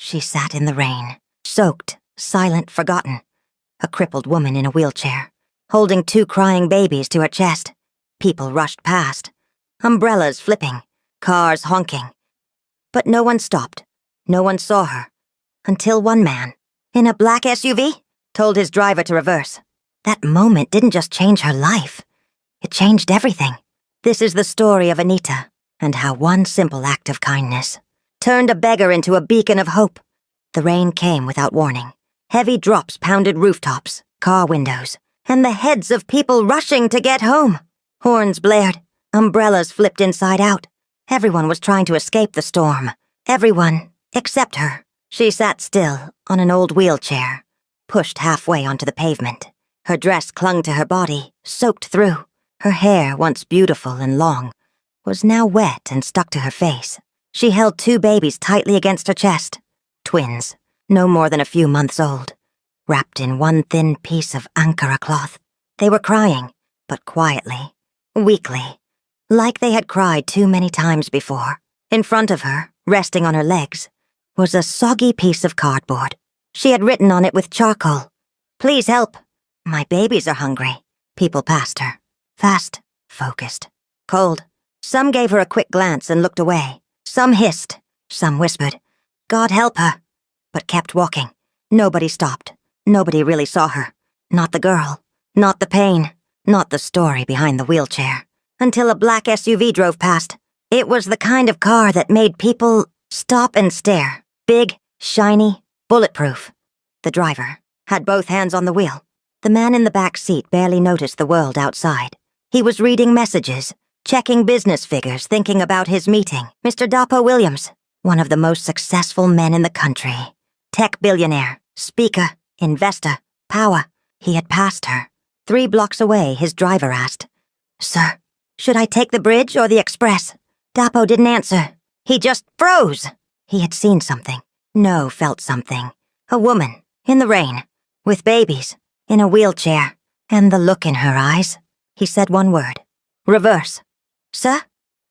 She sat in the rain, soaked, silent, forgotten. A crippled woman in a wheelchair, holding 2 crying babies to her chest. People rushed past. Umbrellas flipping, cars honking. But no one stopped. No one saw her. Until one man, in a black SUV, told his driver to reverse. That moment didn't just change her life. It changed everything. This is the story of Anita, and how one simple act of kindness turned a beggar into a beacon of hope. The rain came without warning. Heavy drops pounded rooftops, car windows, and the heads of people rushing to get home. Horns blared, umbrellas flipped inside out. Everyone was trying to escape the storm. Everyone, except her. She sat still on an old wheelchair, pushed halfway onto the pavement. Her dress clung to her body, soaked through. Her hair, once beautiful and long, was now wet and stuck to her face. She held 2 babies tightly against her chest. Twins, no more than a few months old, wrapped in one thin piece of Ankara cloth. They were crying, but quietly, weakly, like they had cried too many times before. In front of her, resting on her legs, was a soggy piece of cardboard. She had written on it with charcoal, "Please help. My babies are hungry." People passed her, fast, focused, cold. Some gave her a quick glance and looked away. Some hissed, some whispered, "God help her," but kept walking. Nobody stopped. Nobody really saw her. Not the girl, not the pain, not the story behind the wheelchair. Until a black SUV drove past. It was the kind of car that made people stop and stare. Big, shiny, bulletproof. The driver had both hands on the wheel. The man in the back seat barely noticed the world outside. He was reading messages, checking business figures, thinking about his meeting. Mr. Dapo Williams, one of the most successful men in the country. Tech billionaire, speaker, investor, power. He had passed her. 3 blocks away, his driver asked, "Sir, should I take the bridge or the express?" Dapo didn't answer. He just froze. He had seen something. No, felt something. A woman, in the rain, with babies, in a wheelchair, and the look in her eyes. He said one word. "Reverse." "Sir?"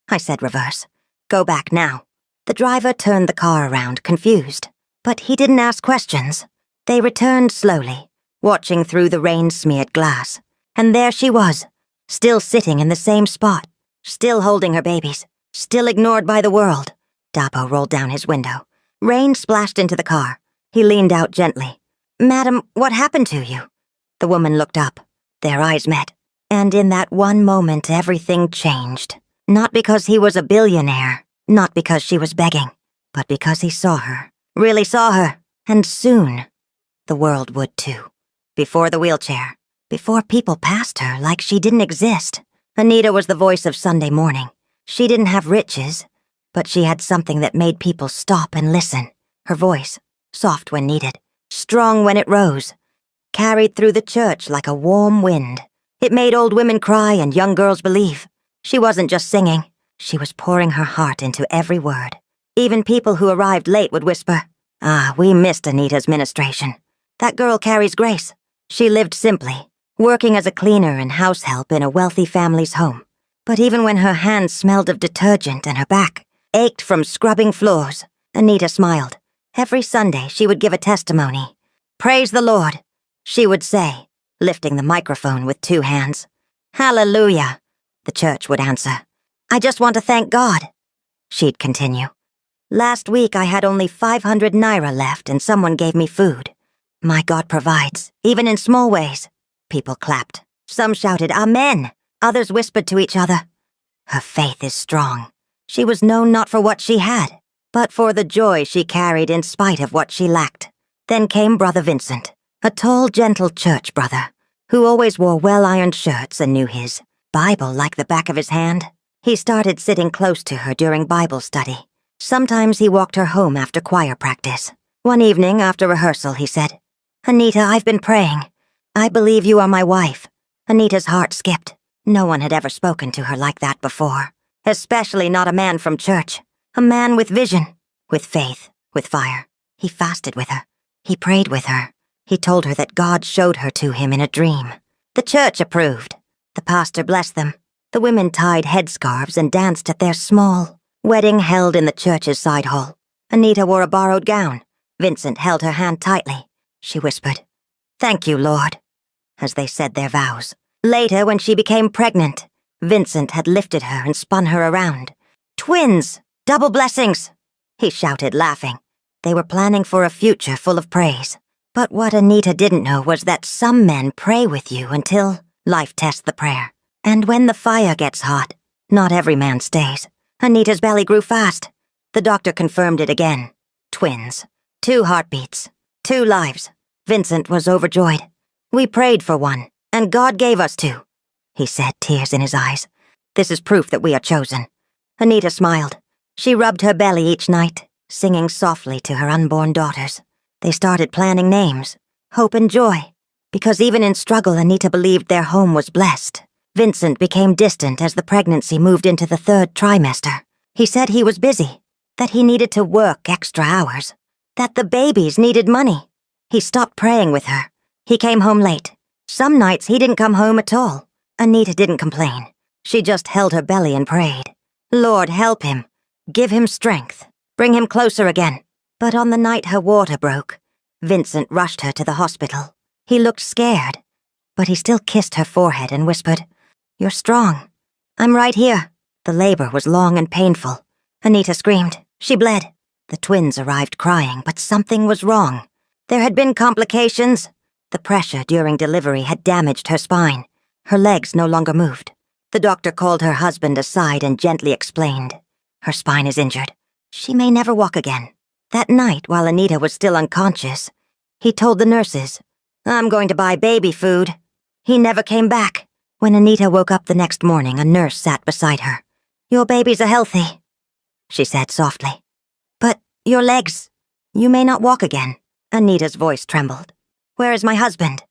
I said reverse. "Go back now." The driver turned the car around, confused. But he didn't ask questions. They returned slowly, watching through the rain-smeared glass. And there she was, still sitting in the same spot, still holding her babies, still ignored by the world. Dapo rolled down his window. Rain splashed into the car. He leaned out gently. "Madam, what happened to you?" The woman looked up. Their eyes met. And in that one moment, everything changed. Not because he was a billionaire, not because she was begging, but because he saw her, really saw her, and soon, the world would too. Before the wheelchair, before people passed her like she didn't exist. Anita was the voice of Sunday morning. She didn't have riches, but she had something that made people stop and listen. Her voice, soft when needed, strong when it rose, carried through the church like a warm wind. It made old women cry and young girls believe. She wasn't just singing. She was pouring her heart into every word. Even people who arrived late would whisper, "Ah, we missed Anita's ministration. That girl carries grace." She lived simply, working as a cleaner and house help in a wealthy family's home. But even when her hands smelled of detergent and her back ached from scrubbing floors, Anita smiled. Every Sunday she would give a testimony. "Praise the Lord," she would say, lifting the microphone with 2 hands. "Hallelujah," the church would answer. "I just want to thank God," she'd continue. "Last week I had only 500 naira left and someone gave me food. My God provides, even in small ways." People clapped. Some shouted, "Amen." Others whispered to each other. Her faith is strong. She was known not for what she had, but for the joy she carried in spite of what she lacked. Then came Brother Vincent, a tall, gentle church brother, who always wore well-ironed shirts and knew his Bible like the back of his hand. He started sitting close to her during Bible study. Sometimes he walked her home after choir practice. One evening after rehearsal, he said, "Anita, I've been praying. I believe you are my wife." Anita's heart skipped. No one had ever spoken to her like that before, especially not a man from church. A man with vision, with faith, with fire. He fasted with her. He prayed with her. He told her that God showed her to him in a dream. The church approved. The pastor blessed them. The women tied headscarves and danced at their small wedding held in the church's side hall. Anita wore a borrowed gown, Vincent held her hand tightly. She whispered, "Thank you, Lord," as they said their vows. Later, when she became pregnant, Vincent had lifted her and spun her around. "Twins! Double blessings!" he shouted, laughing. They were planning for a future full of praise. But what Anita didn't know was that some men pray with you until life tests the prayer. And when the fire gets hot, not every man stays. Anita's belly grew fast. The doctor confirmed it again. Twins. 2 heartbeats. 2 lives. Vincent was overjoyed. "We prayed for one, and God gave us 2, he said, tears in his eyes. "This is proof that we are chosen." Anita smiled. She rubbed her belly each night, singing softly to her unborn daughters. They started planning names, Hope and Joy, because even in struggle Anita believed their home was blessed. Vincent became distant as the pregnancy moved into the 3rd trimester. He said he was busy, that he needed to work extra hours, that the babies needed money. He stopped praying with her. He came home late. Some nights he didn't come home at all. Anita didn't complain. She just held her belly and prayed. "Lord, help him. Give him strength. Bring him closer again." But on the night her water broke, Vincent rushed her to the hospital. He looked scared, but he still kissed her forehead and whispered, "You're strong. I'm right here." The labor was long and painful. Anita screamed. She bled. The twins arrived crying, but something was wrong. There had been complications. The pressure during delivery had damaged her spine. Her legs no longer moved. The doctor called her husband aside and gently explained, "Her spine is injured. She may never walk again." That night, while Anita was still unconscious, he told the nurses, "I'm going to buy baby food." He never came back. When Anita woke up the next morning, a nurse sat beside her. "Your babies are healthy," she said softly. "But your legs, you may not walk again." Anita's voice trembled. "Where is my husband?"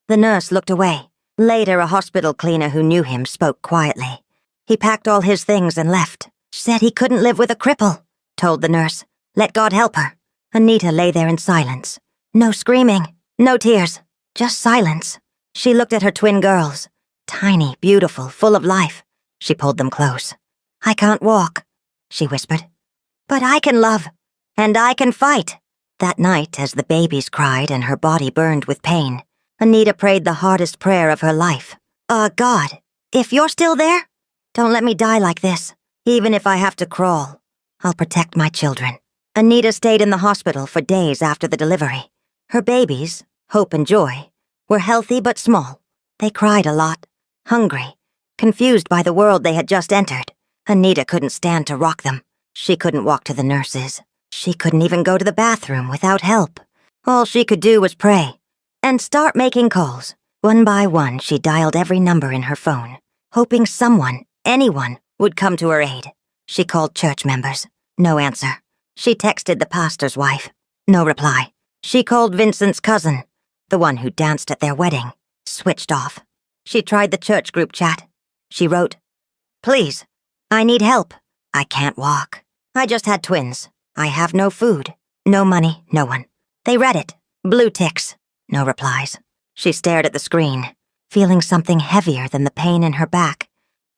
The nurse looked away. Later, a hospital cleaner who knew him spoke quietly. "He packed all his things and left. Said he couldn't live with a cripple," told the nurse. "Let God help her." Anita lay there in silence. No screaming, no tears, just silence. She looked at her twin girls. Tiny, beautiful, full of life. She pulled them close. "I can't walk," she whispered. "But I can love, and I can fight." That night, as the babies cried and her body burned with pain, Anita prayed the hardest prayer of her life. God, if you're still there, don't let me die like this. Even if I have to crawl, I'll protect my children." Anita stayed in the hospital for days after the delivery. Her babies, Hope and Joy, were healthy but small. They cried a lot, hungry, confused by the world they had just entered. Anita couldn't stand to rock them. She couldn't walk to the nurses. She couldn't even go to the bathroom without help. All she could do was pray and start making calls. One by one, she dialed every number in her phone, hoping someone, anyone, would come to her aid. She called church members. No answer. She texted the pastor's wife. No reply. She called Vincent's cousin, the one who danced at their wedding. Switched off. She tried the church group chat. She wrote, "Please, I need help. I can't walk. I just had twins. I have no food. No money, no one." They read it. Blue ticks. No replies. She stared at the screen, feeling something heavier than the pain in her back.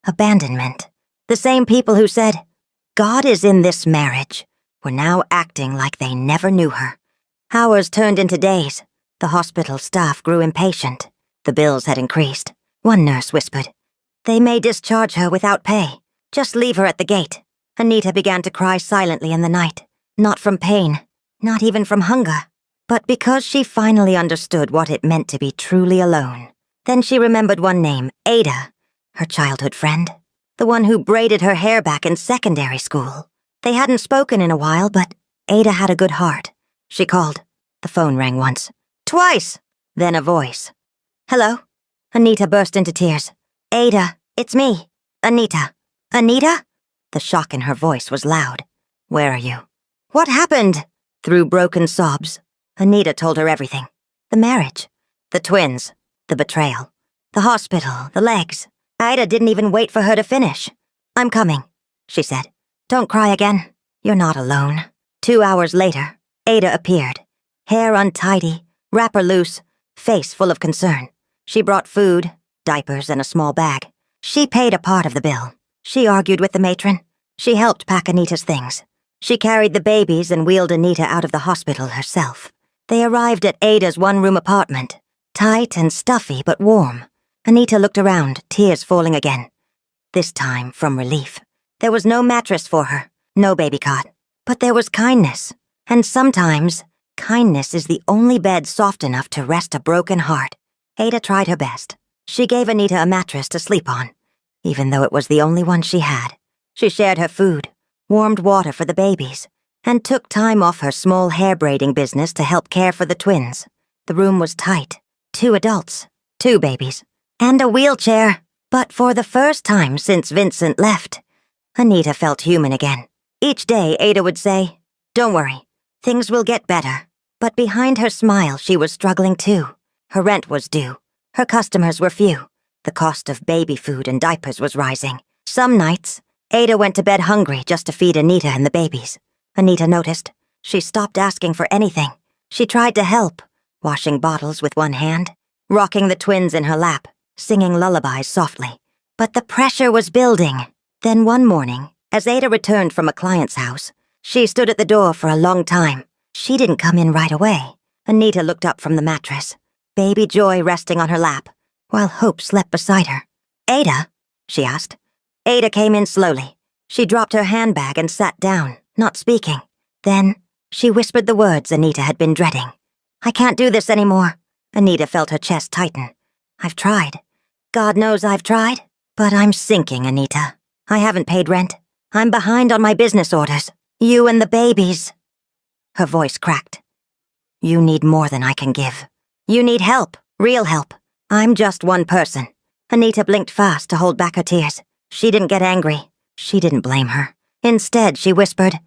Abandonment. The same people who said, "God is in this marriage," were now acting like they never knew her. Hours turned into days. The hospital staff grew impatient. The bills had increased. One nurse whispered, "They may discharge her without pay. Just leave her at the gate." Anita began to cry silently in the night. Not from pain, not even from hunger, but because she finally understood what it meant to be truly alone. Then she remembered one name, Ada, her childhood friend, the one who braided her hair back in secondary school. They hadn't spoken in a while, but Ada had a good heart. She called. The phone rang once. Twice! Then a voice. "Hello?" Anita burst into tears. "Ada, it's me. Anita." "Anita?" The shock in her voice was loud. "Where are you?" "What happened?" Through broken sobs, Anita told her everything. The marriage, the twins, the betrayal, the hospital, the legs. Ada didn't even wait for her to finish. "I'm coming," she said. "Don't cry again. You're not alone." 2 hours later, Ada appeared. Hair untidy, wrapper loose, face full of concern. She brought food, diapers, and a small bag. She paid a part of the bill. She argued with the matron. She helped pack Anita's things. She carried the babies and wheeled Anita out of the hospital herself. They arrived at Ada's one-room apartment, tight and stuffy but warm. Anita looked around, tears falling again. This time from relief. There was no mattress for her, no baby cot. But there was kindness. And sometimes, kindness is the only bed soft enough to rest a broken heart. Ada tried her best. She gave Anita a mattress to sleep on, even though it was the only one she had. She shared her food, warmed water for the babies, and took time off her small hair braiding business to help care for the twins. The room was tight. 2 adults, 2 babies, and a wheelchair. But for the first time since Vincent left, Anita felt human again. Each day, Ada would say, "Don't worry, things will get better." But behind her smile, she was struggling too. Her rent was due. Her customers were few. The cost of baby food and diapers was rising. Some nights, Ada went to bed hungry just to feed Anita and the babies. Anita noticed. She stopped asking for anything. She tried to help, washing bottles with one hand, rocking the twins in her lap, singing lullabies softly. But the pressure was building. Then one morning, as Ada returned from a client's house, she stood at the door for a long time. She didn't come in right away. Anita looked up from the mattress, baby Joy resting on her lap, while Hope slept beside her. "Ada?" she asked. Ada came in slowly. She dropped her handbag and sat down, not speaking. Then, she whispered the words Anita had been dreading. "I can't do this anymore." Anita felt her chest tighten. "I've tried. God knows I've tried. But I'm sinking, Anita. I haven't paid rent. I'm behind on my business orders. You and the babies." Her voice cracked. "You need more than I can give. You need help, real help. I'm just one person." Anita blinked fast to hold back her tears. She didn't get angry. She didn't blame her. Instead, she whispered,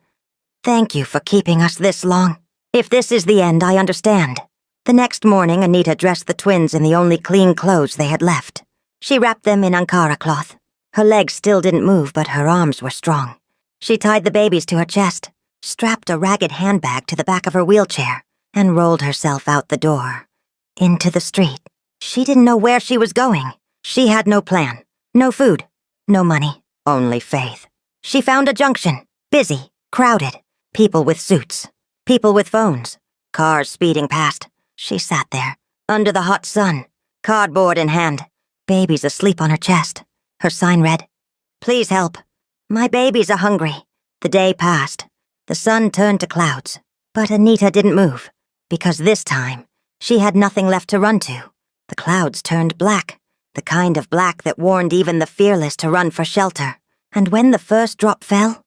"Thank you for keeping us this long. If this is the end, I understand." The next morning, Anita dressed the twins in the only clean clothes they had left. She wrapped them in Ankara cloth. Her legs still didn't move, but her arms were strong. She tied the babies to her chest, strapped a ragged handbag to the back of her wheelchair, and rolled herself out the door. Into the street. She didn't know where she was going. She had no plan. No food. No money. Only faith. She found a junction. Busy. Crowded. People with suits. People with phones. Cars speeding past. She sat there, under the hot sun, cardboard in hand, babies asleep on her chest. Her sign read, "Please help. My babies are hungry." The day passed. The sun turned to clouds. But Anita didn't move, because this time, she had nothing left to run to. The clouds turned black, the kind of black that warned even the fearless to run for shelter. And when the first drop fell,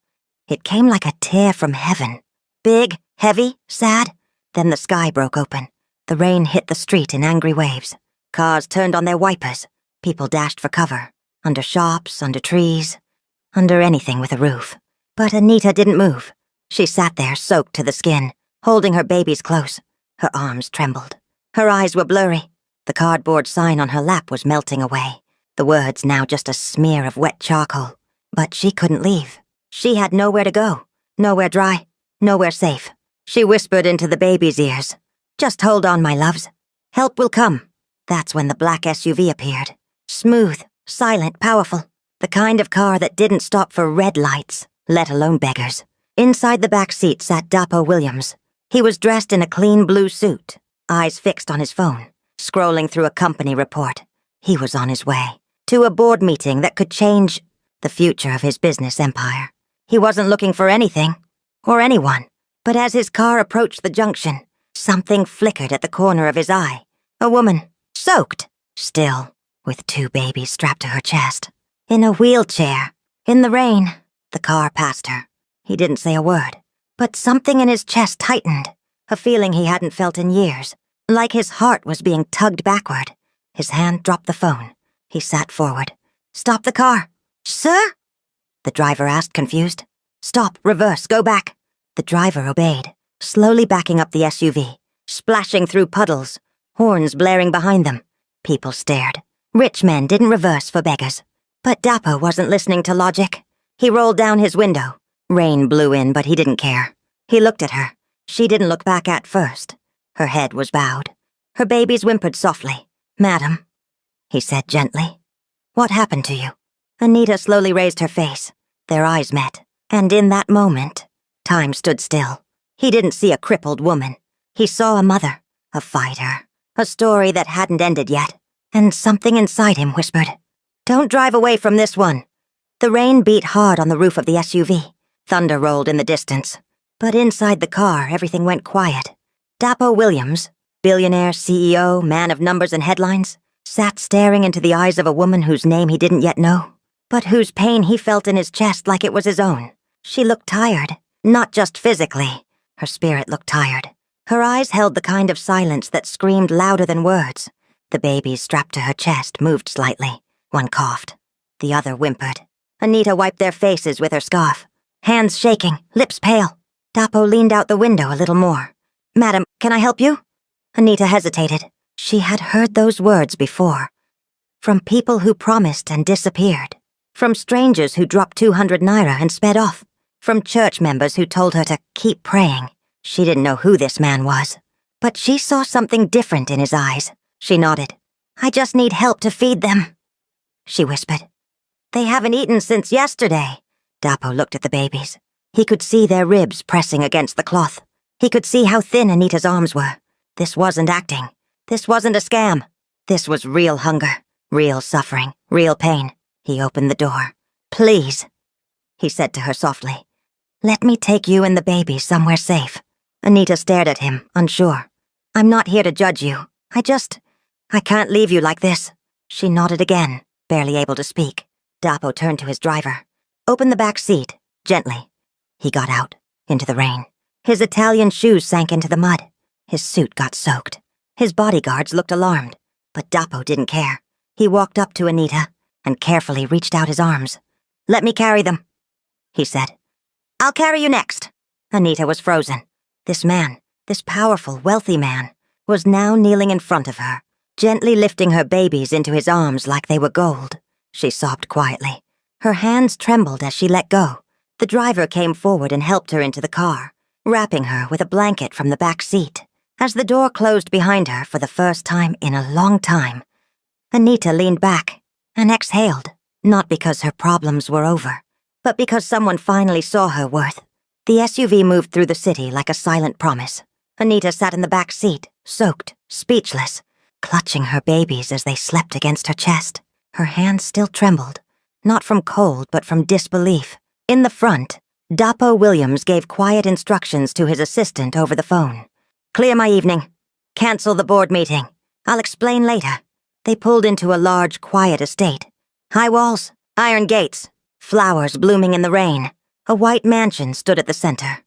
it came like a tear from heaven. Big, heavy, sad. Then the sky broke open. The rain hit the street in angry waves. Cars turned on their wipers. People dashed for cover. Under shops, under trees, under anything with a roof. But Anita didn't move. She sat there, soaked to the skin, holding her babies close. Her arms trembled. Her eyes were blurry. The cardboard sign on her lap was melting away. The words now just a smear of wet charcoal. But she couldn't leave. She had nowhere to go. Nowhere dry. Nowhere safe. She whispered into the baby's ears, "Just hold on, my loves. Help will come." That's when the black SUV appeared. Smooth, silent, powerful. The kind of car that didn't stop for red lights, let alone beggars. Inside the back seat sat Dapo Williams. He was dressed in a clean blue suit, eyes fixed on his phone, scrolling through a company report. He was on his way to a board meeting that could change the future of his business empire. He wasn't looking for anything, or anyone. But as his car approached the junction, something flickered at the corner of his eye. A woman, soaked, still, with 2 babies strapped to her chest. In a wheelchair. In the rain, the car passed her. He didn't say a word, but something in his chest tightened, a feeling he hadn't felt in years, like his heart was being tugged backward. His hand dropped the phone. He sat forward. "Stop the car." "Sir?" the driver asked, confused. "Stop, reverse, go back." The driver obeyed, slowly backing up the SUV, splashing through puddles, horns blaring behind them. People stared. Rich men didn't reverse for beggars. But Dapo wasn't listening to logic. He rolled down his window. Rain blew in, but he didn't care. He looked at her. She didn't look back at first. Her head was bowed. Her babies whimpered softly. "Madam," he said gently. "What happened to you?" Anita slowly raised her face. Their eyes met, and in that moment, Time stood still. He didn't see a crippled woman. He saw a mother, a fighter, a story that hadn't ended yet. And something inside him whispered, "Don't drive away from this one." The rain beat hard on the roof of the SUV. Thunder rolled in the distance. But inside the car, everything went quiet. Dapo Williams, billionaire, CEO, man of numbers and headlines, sat staring into the eyes of a woman whose name he didn't yet know, but whose pain he felt in his chest like it was his own. She looked tired, not just physically. Her spirit looked tired. Her eyes held the kind of silence that screamed louder than words. The babies strapped to her chest moved slightly. One coughed. The other whimpered. Anita wiped their faces with her scarf, hands shaking, lips pale. Dapo leaned out the window a little more. "Madam, can I help you?" Anita hesitated. She had heard those words before. From people who promised and disappeared. From strangers who dropped 200 naira and sped off. From church members who told her to keep praying. She didn't know who this man was. But she saw something different in his eyes. She nodded. "I just need help to feed them," she whispered. "They haven't eaten since yesterday." Dapo looked at the babies. He could see their ribs pressing against the cloth. He could see how thin Anita's arms were. This wasn't acting. This wasn't a scam. This was real hunger, real suffering, real pain. He opened the door. "Please," he said to her softly. "Let me take you and the baby somewhere safe." Anita stared at him, unsure. "I'm not here to judge you. I can't leave you like this." She nodded again, barely able to speak. Dapo turned to his driver. "Open the back seat, gently." He got out, into the rain. His Italian shoes sank into the mud. His suit got soaked. His bodyguards looked alarmed, but Dapo didn't care. He walked up to Anita and carefully reached out his arms. "Let me carry them," he said. "I'll carry you next." Anita was frozen. This man, this powerful, wealthy man, was now kneeling in front of her, gently lifting her babies into his arms like they were gold. She sobbed quietly. Her hands trembled as she let go. The driver came forward and helped her into the car, wrapping her with a blanket from the back seat. As the door closed behind her for the first time in a long time, Anita leaned back and exhaled, not because her problems were over, but because someone finally saw her worth. The SUV moved through the city like a silent promise. Anita sat in the back seat, soaked, speechless, clutching her babies as they slept against her chest. Her hands still trembled, not from cold but from disbelief. In the front, Dapo Williams gave quiet instructions to his assistant over the phone. "Clear my evening. Cancel the board meeting. I'll explain later." They pulled into a large, quiet estate. High walls, iron gates, flowers blooming in the rain. A white mansion stood at the center.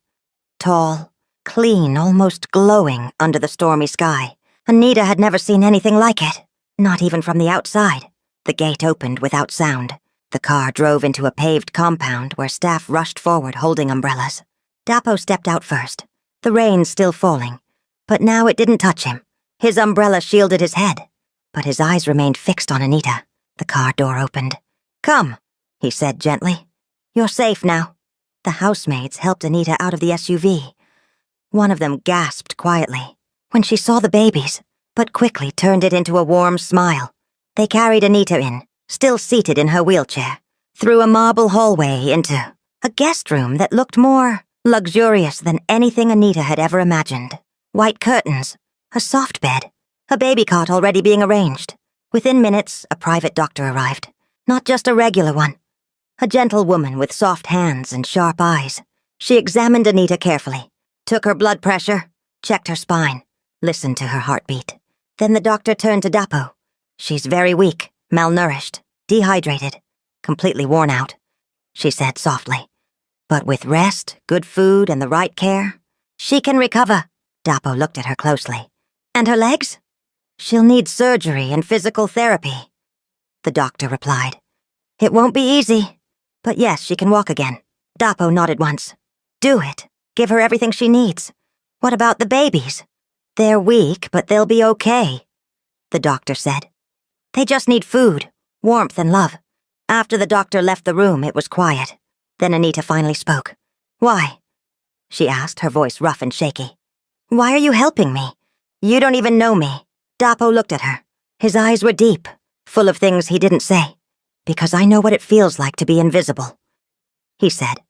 Tall, clean, almost glowing under the stormy sky. Anita had never seen anything like it, not even from the outside. The gate opened without sound. The car drove into a paved compound where staff rushed forward holding umbrellas. Dapo stepped out first, the rain still falling, but now it didn't touch him. His umbrella shielded his head, but his eyes remained fixed on Anita. The car door opened. "Come," he said gently. "You're safe now." The housemaids helped Anita out of the SUV. One of them gasped quietly when she saw the babies, but quickly turned it into a warm smile. They carried Anita in, still seated in her wheelchair, through a marble hallway into a guest room that looked more luxurious than anything Anita had ever imagined. White curtains, a soft bed, a baby cot already being arranged. Within minutes, a private doctor arrived. Not just a regular one. A gentle woman with soft hands and sharp eyes. She examined Anita carefully, took her blood pressure, checked her spine, listened to her heartbeat. Then the doctor turned to Dapo. "She's very weak, malnourished, dehydrated, completely worn out," she said softly. "But with rest, good food, and the right care, she can recover." Dapo looked at her closely. "And her legs?" "She'll need surgery and physical therapy," the doctor replied. "It won't be easy, but yes, she can walk again." Dapo nodded once. "Do it. Give her everything she needs. What about the babies?" "They're weak, but they'll be okay," the doctor said. "They just need food, warmth, and love." After the doctor left the room, it was quiet. Then Anita finally spoke. "Why?" she asked, her voice rough and shaky. "Why are you helping me? You don't even know me." Dapo looked at her. His eyes were deep, full of things he didn't say. "Because I know what it feels like to be invisible," he said.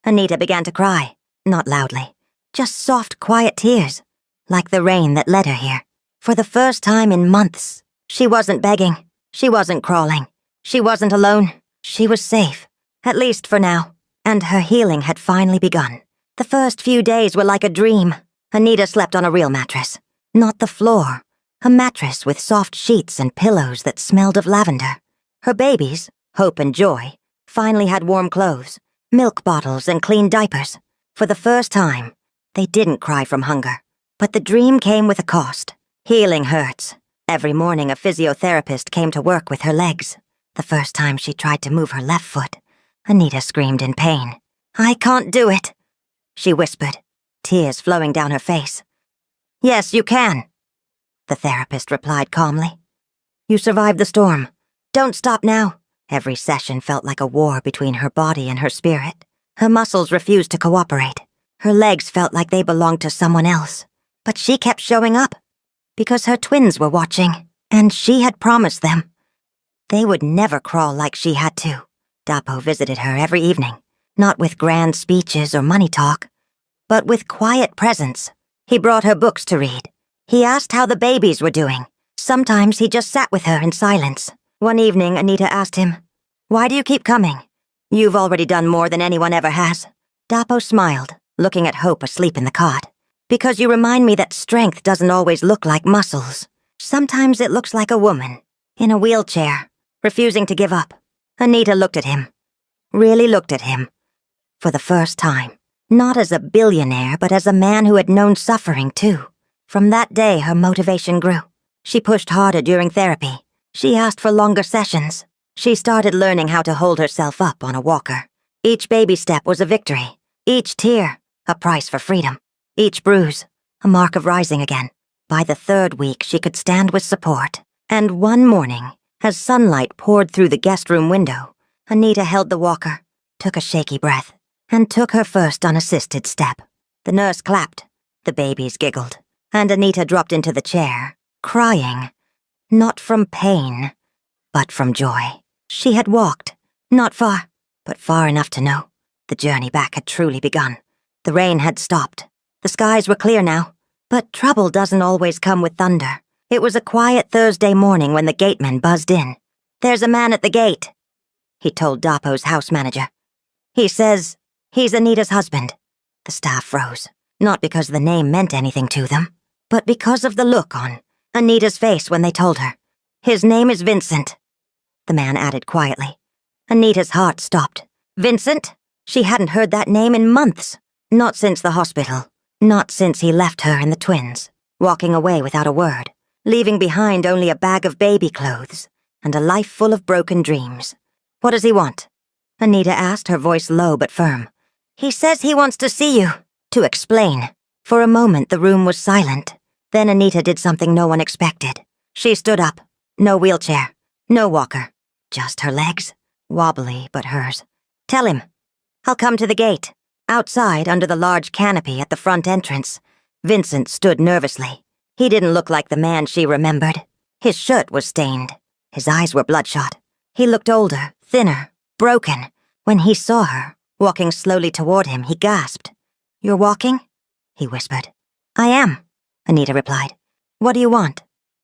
Anita began to cry. Not loudly. Just soft, quiet tears. Like the rain that led her here. For the first time in months, she wasn't begging. She wasn't crawling. She wasn't alone. She was safe. At least for now. And her healing had finally begun. The first few days were like a dream. Anita slept on a real mattress. Not the floor. A mattress with soft sheets and pillows that smelled of lavender. Her babies, Hope and Joy, finally had warm clothes, milk bottles, and clean diapers. For the first time, they didn't cry from hunger. But the dream came with a cost. Healing hurts. Every morning a physiotherapist came to work with her legs. The first time she tried to move her left foot, Anita screamed in pain. "I can't do it," she whispered, tears flowing down her face. "Yes, you can," the therapist replied calmly. "You survived the storm. Don't stop now." Every session felt like a war between her body and her spirit. Her muscles refused to cooperate. Her legs felt like they belonged to someone else. But she kept showing up, because her twins were watching, and she had promised them. They would never crawl like she had to. Dapo visited her every evening, not with grand speeches or money talk, but with quiet presence. He brought her books to read. He asked how the babies were doing. Sometimes he just sat with her in silence. One evening, Anita asked him, "Why do you keep coming? You've already done more than anyone ever has." Dapo smiled, looking at Hope asleep in the cot. "Because you remind me that strength doesn't always look like muscles. Sometimes it looks like a woman, in a wheelchair, refusing to give up." Anita looked at him. Really looked at him. For the first time. Not as a billionaire, but as a man who had known suffering, too. From that day, her motivation grew. She pushed harder during therapy. She asked for longer sessions. She started learning how to hold herself up on a walker. Each baby step was a victory. Each tear, a price for freedom. Each bruise, a mark of rising again. By the third week, she could stand with support. And one morning, as sunlight poured through the guest room window, Anita held the walker, took a shaky breath, and took her first unassisted step. The nurse clapped. The babies giggled. And Anita dropped into the chair, crying. Not from pain, but from joy. She had walked, not far, but far enough to know the journey back had truly begun. The rain had stopped. The skies were clear now. But trouble doesn't always come with thunder. It was a quiet Thursday morning when the gateman buzzed in. "There's a man at the gate," he told Dapo's house manager. "He says he's Anita's husband." The staff froze, not because the name meant anything to them, but because of the look on Anita's face when they told her. "His name is Vincent," the man added quietly. Anita's heart stopped. Vincent? She hadn't heard that name in months. Not since the hospital. Not since he left her and the twins, walking away without a word, leaving behind only a bag of baby clothes and a life full of broken dreams. "What does he want?" Anita asked, her voice low but firm. "He says he wants to see you." To explain. For a moment the room was silent. Then Anita did something no one expected. She stood up. No wheelchair. No walker. Just her legs. Wobbly, but hers. "Tell him. I'll come to the gate." Outside, under the large canopy at the front entrance, Vincent stood nervously. He didn't look like the man she remembered. His shirt was stained. His eyes were bloodshot. He looked older, thinner, broken. When he saw her, walking slowly toward him, he gasped. "You're walking?" he whispered. "I am," Anita replied. "What do you want?"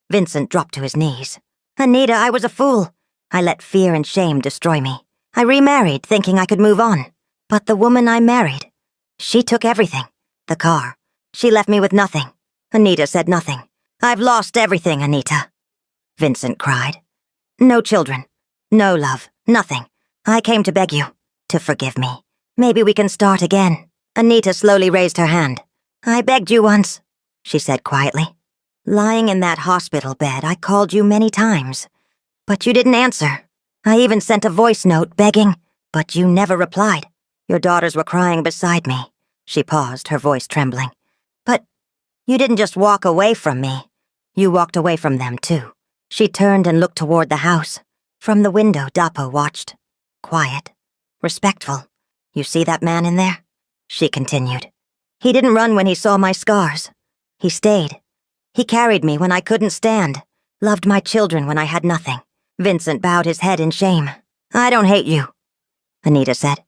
Vincent dropped to his knees. "Anita, I was a fool. I let fear and shame destroy me. I remarried, thinking I could move on. But the woman I married, she took everything. The car. She left me with nothing." Anita said nothing. "I've lost everything, Anita," Vincent cried. "No children. No love. Nothing. I came to beg you to forgive me. Maybe we can start again." Anita slowly raised her hand. "I begged you once," she said quietly. "Lying in that hospital bed, I called you many times. But you didn't answer. I even sent a voice note begging, but you never replied. Your daughters were crying beside me." She paused, her voice trembling. "But you didn't just walk away from me. You walked away from them, too." She turned and looked toward the house. From the window, Dapo watched. Quiet. Respectful. "You see that man in there?" she continued. "He didn't run when he saw my scars. He stayed. He carried me when I couldn't stand. Loved my children when I had nothing." Vincent bowed his head in shame. "I don't hate you," Anita said.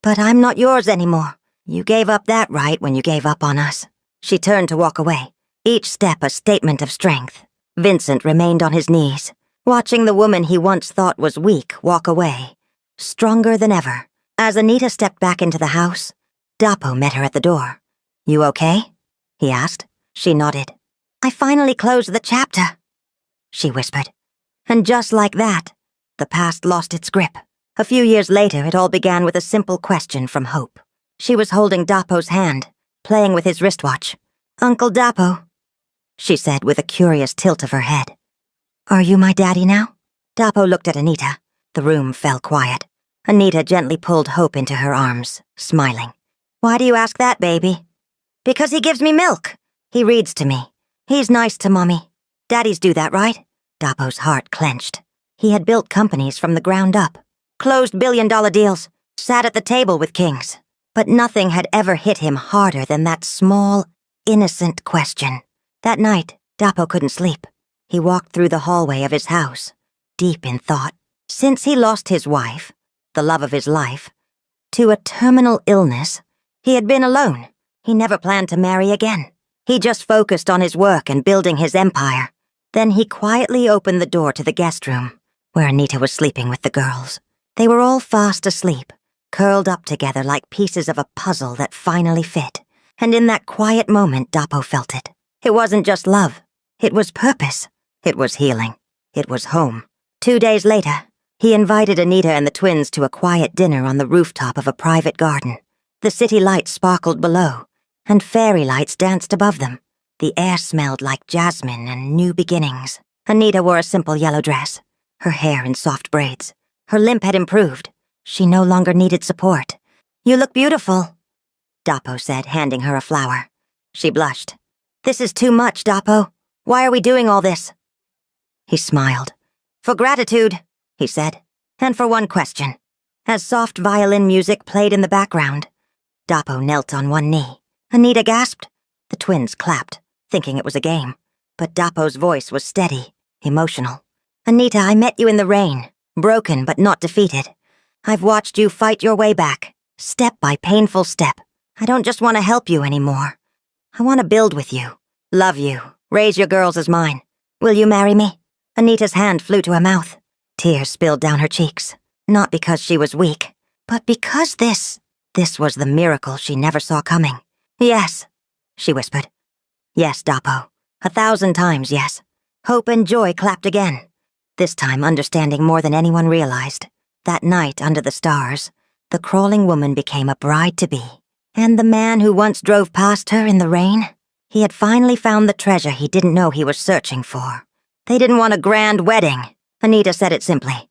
"But I'm not yours anymore. You gave up that right when you gave up on us. She turned to walk away, each step a statement of strength. Vincent remained on his knees, watching the woman he once thought was weak walk away, stronger than ever. As Anita stepped back into the house, Dapo met her at the door. You okay? He asked. She nodded. I finally closed the chapter, she whispered. And just like that, the past lost its grip. A few years later, it all began with a simple question from Hope. She was holding Dapo's hand, playing with his wristwatch. Uncle Dapo, she said with a curious tilt of her head. Are you my daddy now? Dapo looked at Anita. The room fell quiet. Anita gently pulled Hope into her arms, smiling. Why do you ask that, baby? Because he gives me milk. He reads to me. He's nice to Mommy. Daddies do that, right? Dapo's heart clenched. He had built companies from the ground up, closed billion-dollar deals, sat at the table with kings. But nothing had ever hit him harder than that small, innocent question. That night, Dapo couldn't sleep. He walked through the hallway of his house, deep in thought. Since he lost his wife, the love of his life, to a terminal illness, he had been alone. He never planned to marry again. He just focused on his work and building his empire. Then he quietly opened the door to the guest room, where Anita was sleeping with the girls. They were all fast asleep, curled up together like pieces of a puzzle that finally fit. And in that quiet moment, Dapo felt it. It wasn't just love. It was purpose. It was healing. It was home. 2 days later, he invited Anita and the twins to a quiet dinner on the rooftop of a private garden. The city lights sparkled below, and fairy lights danced above them. The air smelled like jasmine and new beginnings. Anita wore a simple yellow dress, her hair in soft braids. Her limp had improved. She no longer needed support. You look beautiful, Dapo said, handing her a flower. She blushed. This is too much, Dapo. Why are we doing all this? He smiled. For gratitude, he said, and for one question. As soft violin music played in the background, Dapo knelt on one knee. Anita gasped. The twins clapped, thinking it was a game. But Dapo's voice was steady, emotional. Anita, I met you in the rain, broken but not defeated. I've watched you fight your way back, step by painful step. I don't just want to help you anymore. I want to build with you, love you, raise your girls as mine. Will you marry me? Anita's hand flew to her mouth. Tears spilled down her cheeks, not because she was weak, but because this was the miracle she never saw coming. Yes, she whispered. Yes, Dapo. 1,000 times yes. Hope and joy clapped again, this time understanding more than anyone realized. That night under the stars, the crawling woman became a bride-to-be. And the man who once drove past her in the rain, he had finally found the treasure he didn't know he was searching for. They didn't want a grand wedding. Anita said it simply.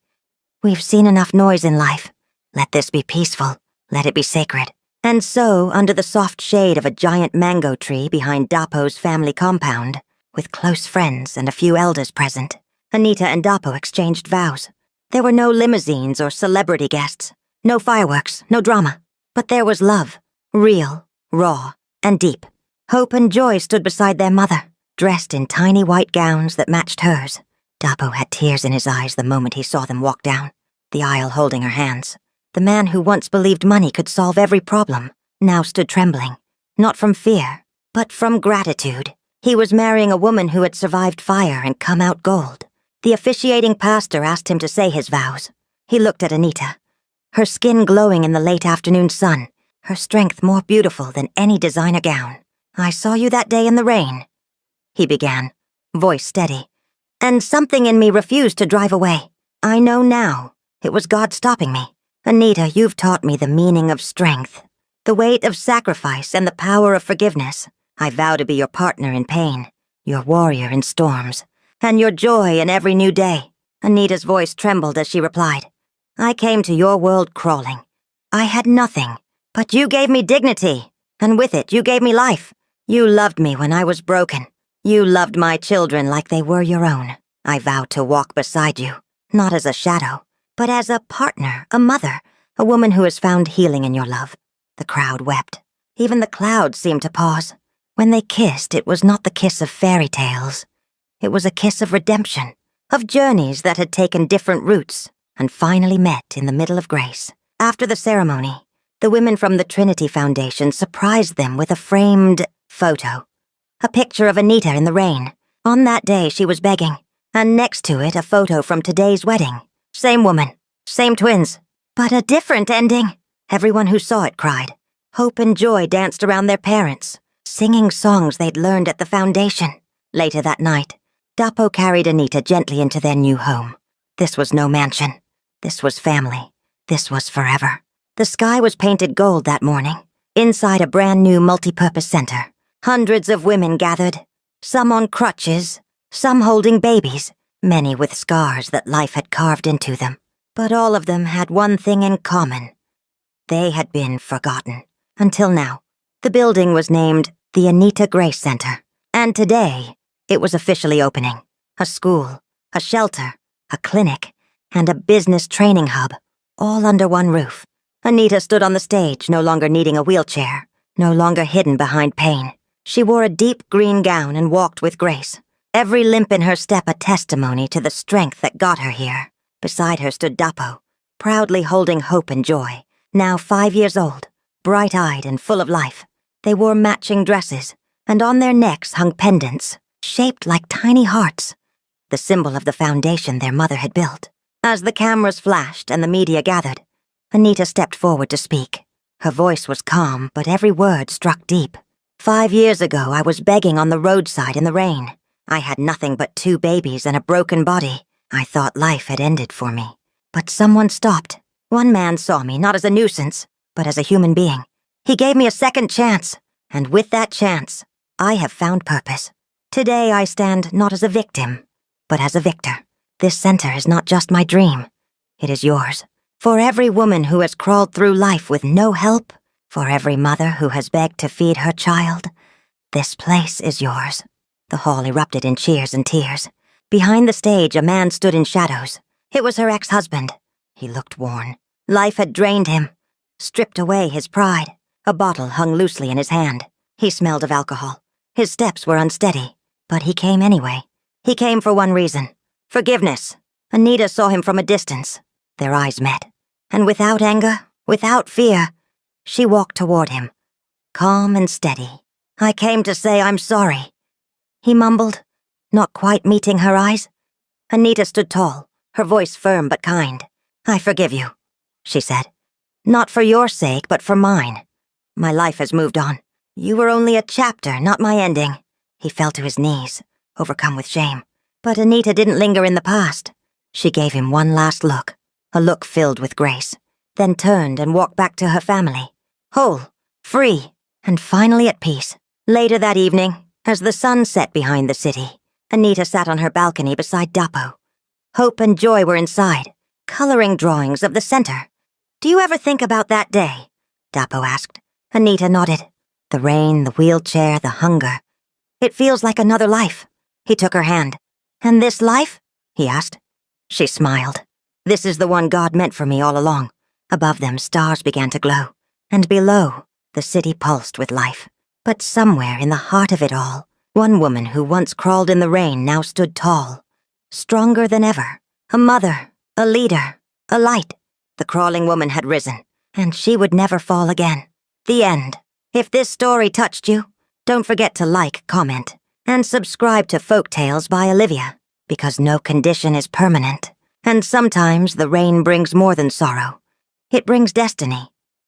We've seen enough noise in life. Let this be peaceful. Let it be sacred. And so, under the soft shade of a giant mango tree behind Dapo's family compound, with close friends and a few elders present, Anita and Dapo exchanged vows. There were no limousines or celebrity guests, no fireworks, no drama. But there was love, real, raw, and deep. Hope and Joy stood beside their mother, dressed in tiny white gowns that matched hers. Dapo had tears in his eyes the moment he saw them walk down the aisle holding her hands. The man who once believed money could solve every problem now stood trembling, not from fear, but from gratitude. He was marrying a woman who had survived fire and come out gold. The officiating pastor asked him to say his vows. He looked at Anita, her skin glowing in the late afternoon sun, her strength more beautiful than any designer gown. I saw you that day in the rain, he began, voice steady. And something in me refused to drive away. I know now. It was God stopping me. Anita, you've taught me the meaning of strength, the weight of sacrifice and the power of forgiveness. I vow to be your partner in pain, your warrior in storms, and your joy in every new day. Anita's voice trembled as she replied. I came to your world crawling. I had nothing, but you gave me dignity, and with it you gave me life. You loved me when I was broken. You loved my children like they were your own. I vowed to walk beside you, not as a shadow, but as a partner, a mother, a woman who has found healing in your love. The crowd wept. Even the clouds seemed to pause. When they kissed, it was not the kiss of fairy tales. It was a kiss of redemption, of journeys that had taken different routes and finally met in the middle of grace. After the ceremony, The women from the Trinity Foundation surprised them with a framed photo. A picture of Anita in the rain. On that day she was begging, and next to it a photo from today's wedding. Same woman, same twins, but a different ending. Everyone who saw it cried. Hope and joy danced around their parents, singing songs they'd learned at the foundation. Later that night, Dapo carried Anita gently into their new home. This was no mansion. This was family. This was forever. The sky was painted gold that morning. Inside a brand new multi-purpose center, hundreds of women gathered, some on crutches, some holding babies, many with scars that life had carved into them. But all of them had one thing in common. They had been forgotten. Until now. The building was named the Anita Grace Center, and today it was officially opening. A school, a shelter, a clinic, and a business training hub, all under one roof. Anita stood on the stage, no longer needing a wheelchair, no longer hidden behind pain. She wore a deep green gown and walked with grace, every limp in her step a testimony to the strength that got her here. Beside her stood Dapo, proudly holding hope and joy, now 5 years old, bright-eyed and full of life. They wore matching dresses, and on their necks hung pendants, shaped like tiny hearts, the symbol of the foundation their mother had built. As the cameras flashed and the media gathered, Anita stepped forward to speak. Her voice was calm, but every word struck deep. 5 years ago, I was begging on the roadside in the rain. I had nothing but 2 babies and a broken body. I thought life had ended for me. But someone stopped. One man saw me not as a nuisance, but as a human being. He gave me a second chance, and with that chance, I have found purpose. Today I stand not as a victim, but as a victor. This center is not just my dream. It is yours. For every woman who has crawled through life with no help, for every mother who has begged to feed her child, this place is yours. The hall erupted in cheers and tears. Behind the stage, a man stood in shadows. It was her ex-husband. He looked worn. Life had drained him, stripped away his pride. A bottle hung loosely in his hand. He smelled of alcohol. His steps were unsteady, but he came anyway. He came for one reason: forgiveness. Anita saw him from a distance. Their eyes met, and without anger, without fear, she walked toward him, calm and steady. I came to say I'm sorry, he mumbled, not quite meeting her eyes. Anita stood tall, her voice firm but kind. I forgive you, she said. Not for your sake, but for mine. My life has moved on. You were only a chapter, not my ending. He fell to his knees, overcome with shame. But Anita didn't linger in the past. She gave him one last look, a look filled with grace, then turned and walked back to her family, whole, free, and finally at peace. Later that evening, as the sun set behind the city, Anita sat on her balcony beside Dapo. Hope and joy were inside, coloring drawings of the center. Do you ever think about that day? Dapo asked. Anita nodded. The rain, the wheelchair, the hunger. It feels like another life. He took her hand. And this life? He asked. She smiled. This is the one God meant for me all along. Above them, stars began to glow. And below, the city pulsed with life. But somewhere in the heart of it all, one woman who once crawled in the rain now stood tall. Stronger than ever. A mother, a leader, a light. The crawling woman had risen, and she would never fall again. The end. If this story touched you, don't forget to like, comment, and subscribe to Folk Tales by Olivia, because no condition is permanent. And sometimes the rain brings more than sorrow. It brings destiny.